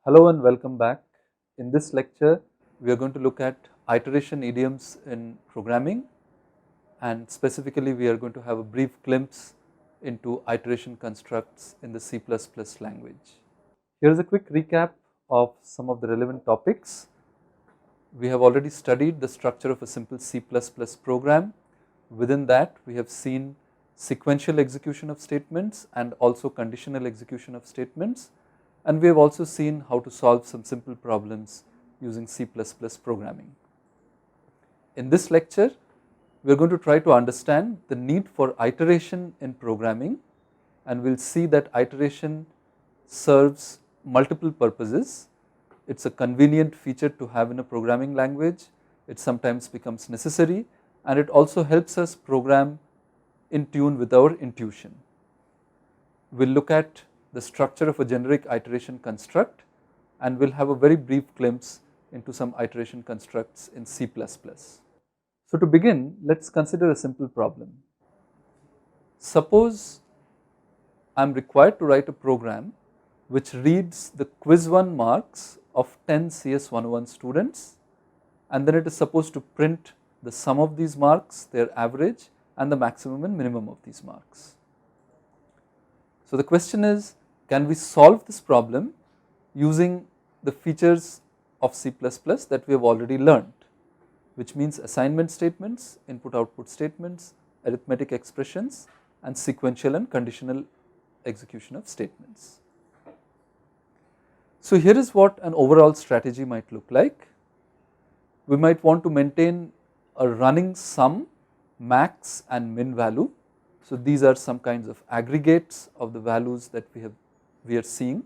Hello and welcome back. In this lecture, we are going to look at iteration idioms in programming, and specifically we are going to have a brief glimpse into iteration constructs in the C++ language. Here is a quick recap of some of the relevant topics. We have already studied the structure of a simple C++ program. Within that, we have seen sequential execution of statements and also conditional execution of statements. And we have also seen how to solve some simple problems using C++ programming. In this lecture, we are going to try to understand the need for iteration in programming, and we will see that iteration serves multiple purposes. It is a convenient feature to have in a programming language, it sometimes becomes necessary, and it also helps us program in tune with our intuition. We will look at the structure of a generic iteration construct, and we will have a very brief glimpse into some iteration constructs in C++. So to begin, let us consider a simple problem. Suppose I am required to write a program which reads the quiz 1 marks of 10 CS 101 students, and then it is supposed to print the sum of these marks, their average, and the maximum and minimum of these marks. So the question is, can we solve this problem using the features of C++ that we have already learned, which means assignment statements, input-output statements, arithmetic expressions, and sequential and conditional execution of statements. So here is what an overall strategy might look like. We might want to maintain a running sum, max, and min value. So these are some kinds of aggregates of the values that we are seeing,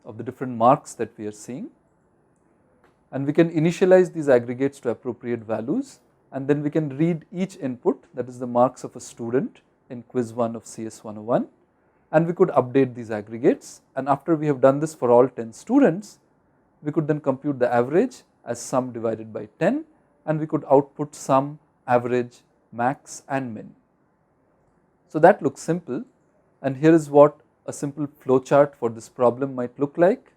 of the different marks that we are seeing, and we can initialize these aggregates to appropriate values, and then we can read each input, that is the marks of a student in quiz 1 of CS 101, and we could update these aggregates, and after we have done this for all 10 students, we could then compute the average as sum divided by 10, and we could output sum, average, max, and min. So that looks simple, and here is what a simple flowchart for this problem might look like.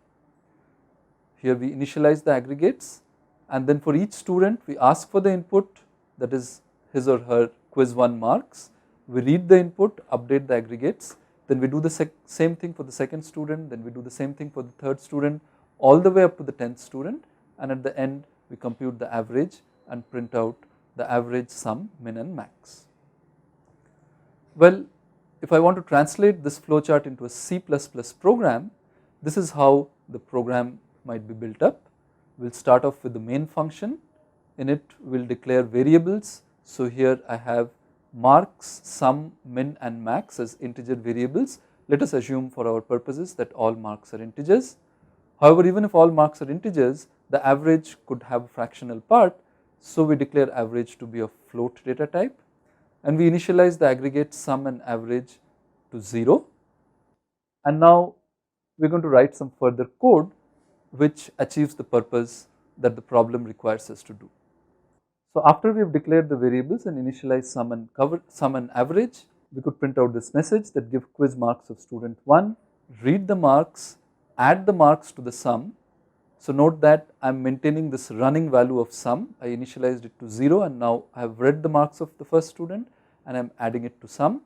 Here we initialize the aggregates, and then for each student we ask for the input, that is his or her quiz 1 marks. We read the input, update the aggregates, then we do the same thing for the second student, then we do the same thing for the third student, all the way up to the 10th student, and at the end we compute the average and print out the average, sum, min, and max. Well, if I want to translate this flowchart into a C++ program, this is how the program might be built up. We will start off with the main function. In it we will declare variables. So here I have marks, sum, min, and max as integer variables. Let us assume for our purposes that all marks are integers. However, even if all marks are integers, the average could have a fractional part, so we declare average to be of float data type, and we initialize the aggregate sum and average to 0, and now we are going to write some further code which achieves the purpose that the problem requires us to do. So after we have declared the variables and initialized sum and average, we could print out this message that give quiz marks of student 1, read the marks, add the marks to the sum. So note that I am maintaining this running value of sum. I initialized it to 0, and now I have read the marks of the first student and I am adding it to sum.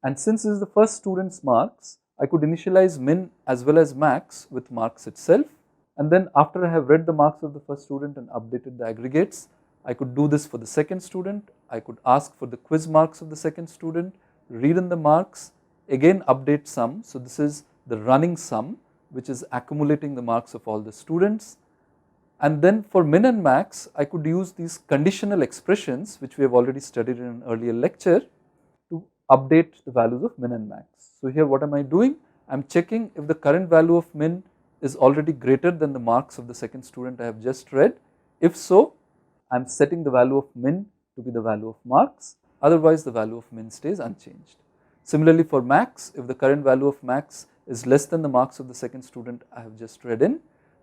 And since this is the first student's marks, I could initialize min as well as max with marks itself, and then after I have read the marks of the first student and updated the aggregates, I could do this for the second student. I could ask for the quiz marks of the second student, read in the marks, again update sum. So this is the running sum which is accumulating the marks of all the students, and then for min and max I could use these conditional expressions which we have already studied in an earlier lecture to update the values of min and max. So here what am I doing? I am checking if the current value of min is already greater than the marks of the second student I have just read. If so, I am setting the value of min to be the value of marks, otherwise the value of min stays unchanged. Similarly for max, if the current value of max is less than the marks of the second student I have just read in,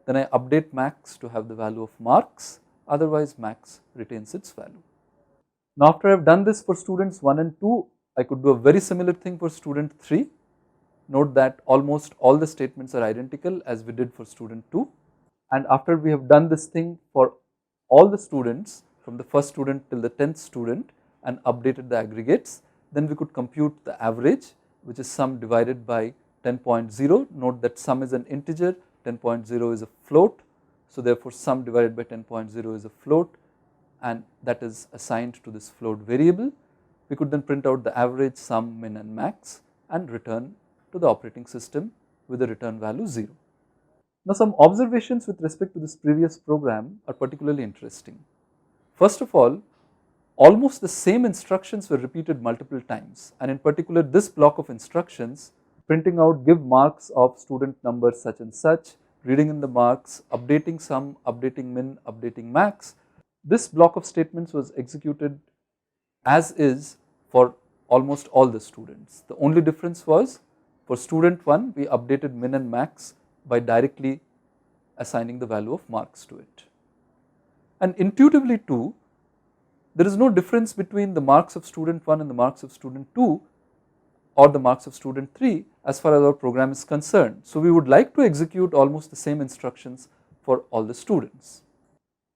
then I update max to have the value of marks, otherwise max retains its value. Now after I have done this for students 1 and 2, I could do a very similar thing for student 3. Note that almost all the statements are identical as we did for student 2, and after we have done this thing for all the students from the first student till the 10th student and updated the aggregates, then we could compute the average, which is sum divided by 10.0. Note that sum is an integer, 10.0 is a float, so therefore sum divided by 10.0 is a float, and that is assigned to this float variable. We could then print out the average, sum, min and max and return to the operating system with the return value 0. Now some observations with respect to this previous program are particularly interesting. First of all, almost the same instructions were repeated multiple times, and in particular this block of instructions, printing out give marks of student number such and such, reading in the marks, updating sum, updating min, updating max. This block of statements was executed as is for almost all the students. The only difference was for student 1 we updated min and max by directly assigning the value of marks to it. And intuitively too, there is no difference between the marks of student 1 and the marks of student 2 or the marks of student 3 as far as our program is concerned. So we would like to execute almost the same instructions for all the students.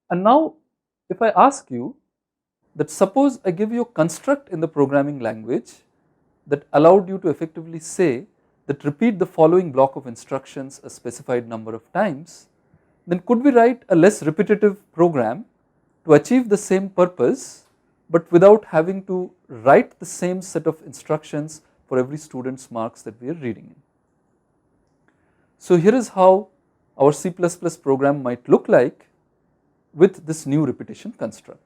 And now if I ask you that suppose I give you a construct in the programming language that allowed you to effectively say that repeat the following block of instructions a specified number of times, then could we write a less repetitive program to achieve the same purpose but without having to write the same set of instructions for every student's marks that we are reading in. So here is how our C++ program might look like with this new repetition construct.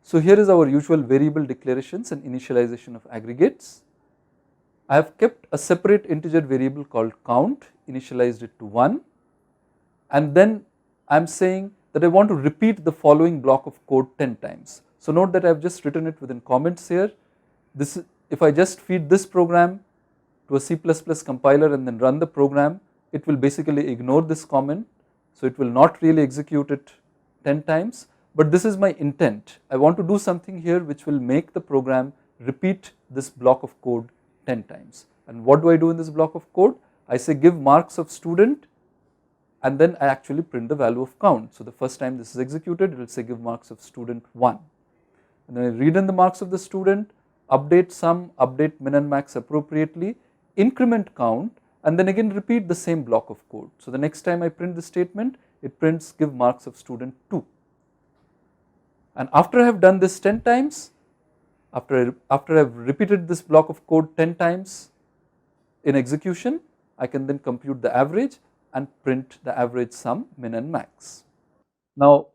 So here is our usual variable declarations and initialization of aggregates. I have kept a separate integer variable called count, initialized it to 1, and then I am saying that I want to repeat the following block of code 10 times. So note that I have just written it within comments here. This, if I just feed this program to a C++ compiler and then run the program, it will basically ignore this comment, so it will not really execute it 10 times, but this is my intent. I want to do something here which will make the program repeat this block of code 10 times. And what do I do in this block of code? I say give marks of student, and then I actually print the value of count. So the first time this is executed, it will say give marks of student 1. And then I read in the marks of the student, update sum, update min and max appropriately, increment count, and then again repeat the same block of code. So the next time I print the statement, it prints give marks of student 2. And after I have done this 10 times, after I have repeated this block of code 10 times in execution, I can then compute the average and print the average sum, min and max. Now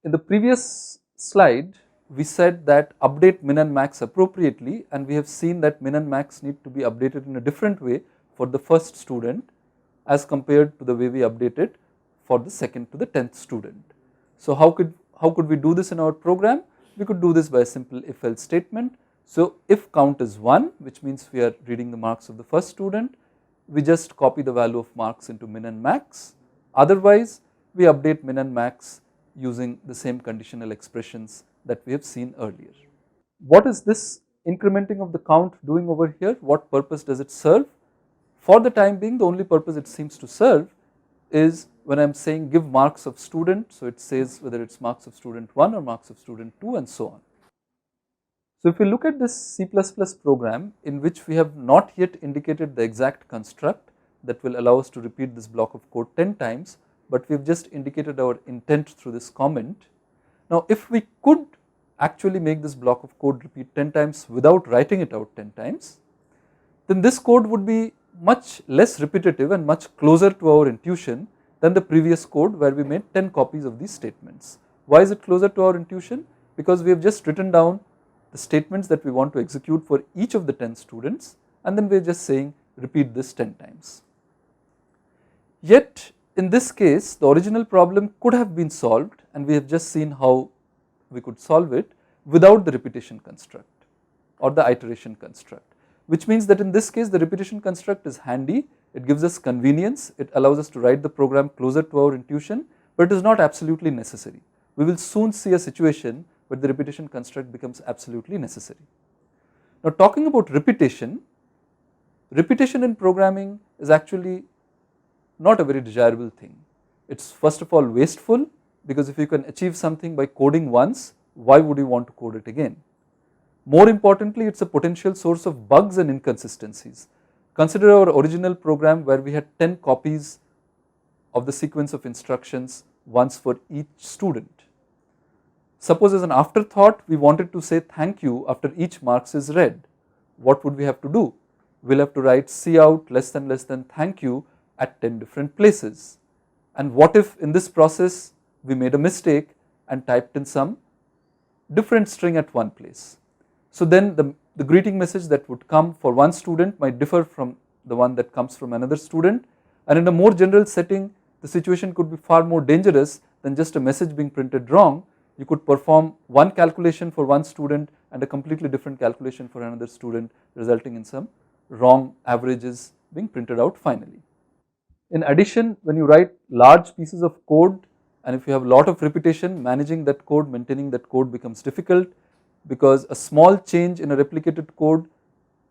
in the previous slide we said that update min and max appropriately, and we have seen that min and max need to be updated in a different way for the first student as compared to the way we update it for the second to the 10th student. So how could we do this in our program? We could do this by a simple if else statement. So if count is 1, which means we are reading the marks of the first student, we just copy the value of marks into min and max. Otherwise we update min and max using the same conditional expressions that we have seen earlier. What is this incrementing of the count doing over here? What purpose does it serve? For the time being, the only purpose it seems to serve is when I am saying give marks of student, so it says whether it is marks of student 1 or marks of student 2 and so on. So if we look at this C++ program in which we have not yet indicated the exact construct that will allow us to repeat this block of code 10 times, but we have just indicated our intent through this comment. Now if we could actually make this block of code repeat 10 times without writing it out 10 times, then this code would be much less repetitive and much closer to our intuition than the previous code where we made 10 copies of these statements. Why is it closer to our intuition? Because we have just written down the statements that we want to execute for each of the 10 students, and then we are just saying repeat this 10 times. Yet in this case the original problem could have been solved, and we have just seen how we could solve it without the repetition construct or the iteration construct, which means that in this case the repetition construct is handy, it gives us convenience, it allows us to write the program closer to our intuition, but it is not absolutely necessary. We will soon see a situation where the repetition construct becomes absolutely necessary. Now talking about repetition, Repetition in programming is actually not a very desirable thing. It's first of all wasteful, because if you can achieve something by coding once, why would you want to code it again? More importantly, it's a potential source of bugs and inconsistencies. Consider our original program where we had 10 copies of the sequence of instructions, once for each student. Suppose as an afterthought we wanted to say thank you after each marks is read. What would we have to do? We'll have to write cout less than thank you at 10 different places. And what if in this process we made a mistake and typed in some different string at one place? So then the greeting message that would come for one student might differ from the one that comes from another student, and in a more general setting the situation could be far more dangerous than just a message being printed wrong. You could perform one calculation for one student and a completely different calculation for another student, resulting in some wrong averages being printed out finally. In addition, when you write large pieces of code and if you have a lot of repetition, managing that code, maintaining that code becomes difficult, because a small change in a replicated code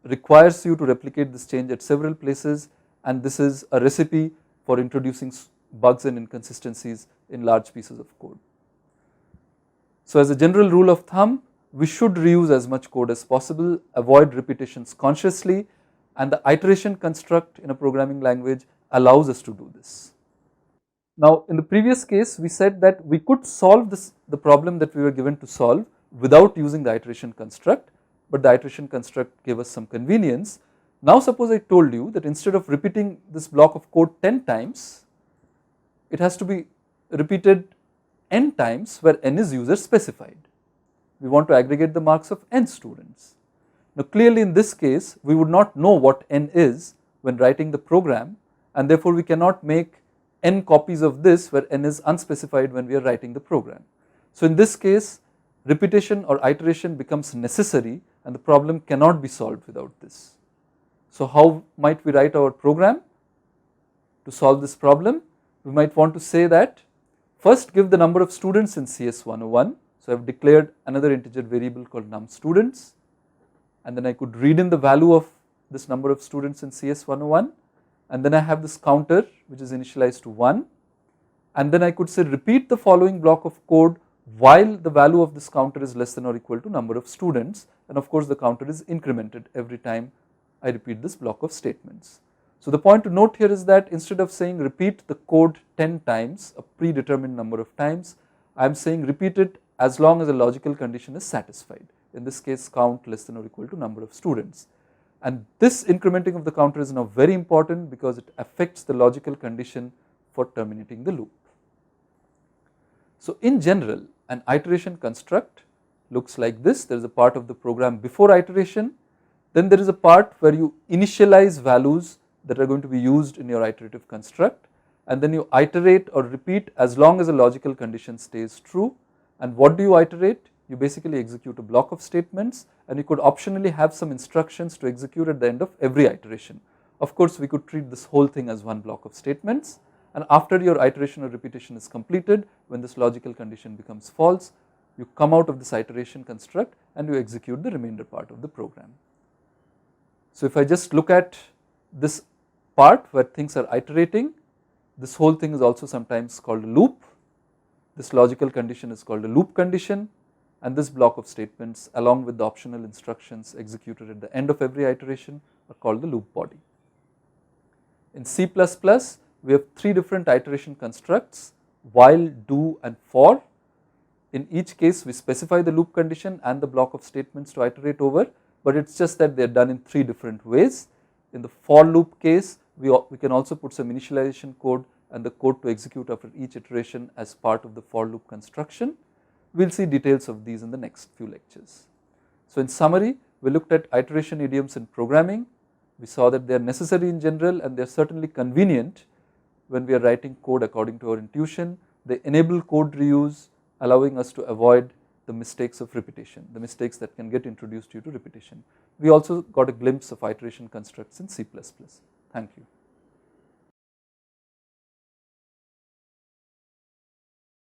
requires you to replicate this change at several places, and this is a recipe for introducing bugs and inconsistencies in large pieces of code. So as a general rule of thumb, we should reuse as much code as possible, avoid repetitions consciously, and the iteration construct in a programming language allows us to do this. Now in the previous case we said that we could solve the problem that we were given to solve without using the iteration construct, but the iteration construct gave us some convenience. Now suppose I told you that instead of repeating this block of code 10 times, it has to be repeated n times where n is user specified. We want to aggregate the marks of n students. Now clearly in this case we would not know what n is when writing the program, and therefore we cannot make n copies of this where n is unspecified when we are writing the program. So in this case repetition or iteration becomes necessary and the problem cannot be solved without this. So how might we write our program to solve this problem? We might want to say that first give the number of students in CS101. So I have declared another integer variable called num students, and then I could read in the value of this number of students in CS101, and then I have this counter which is initialized to 1, and then I could say repeat the following block of code while the value of this counter is less than or equal to number of students, and of course the counter is incremented every time I repeat this block of statements. So the point to note here is that instead of saying repeat the code 10 times, a predetermined number of times, I am saying repeat it as long as a logical condition is satisfied. In this case count less than or equal to number of students. And this incrementing of the counter is now very important because it affects the logical condition for terminating the loop. So in general, an iteration construct looks like this. There is a part of the program before iteration, then there is a part where you initialize values that are going to be used in your iterative construct, and then you iterate or repeat as long as a logical condition stays true. And what do you iterate? You basically execute a block of statements, and you could optionally have some instructions to execute at the end of every iteration. Of course we could treat this whole thing as one block of statements, and after your iteration or repetition is completed, when this logical condition becomes false, you come out of this iteration construct and you execute the remainder part of the program. So if I just look at this part where things are iterating, this whole thing is also sometimes called a loop. This logical condition is called a loop condition, and this block of statements along with the optional instructions executed at the end of every iteration are called the loop body. In C++, we have three different iteration constructs: while, do, and for. In each case we specify the loop condition and the block of statements to iterate over, but it's just that they are done in three different ways. In the for loop case, we can also put some initialization code and the code to execute after each iteration as part of the for loop construction. We will see details of these in the next few lectures. So in summary, we looked at iteration idioms in programming. We saw that they are necessary in general and they are certainly convenient when we are writing code according to our intuition. They enable code reuse, allowing us to avoid the mistakes of repetition, the mistakes that can get introduced due to repetition. We also got a glimpse of iteration constructs in C++. Thank you.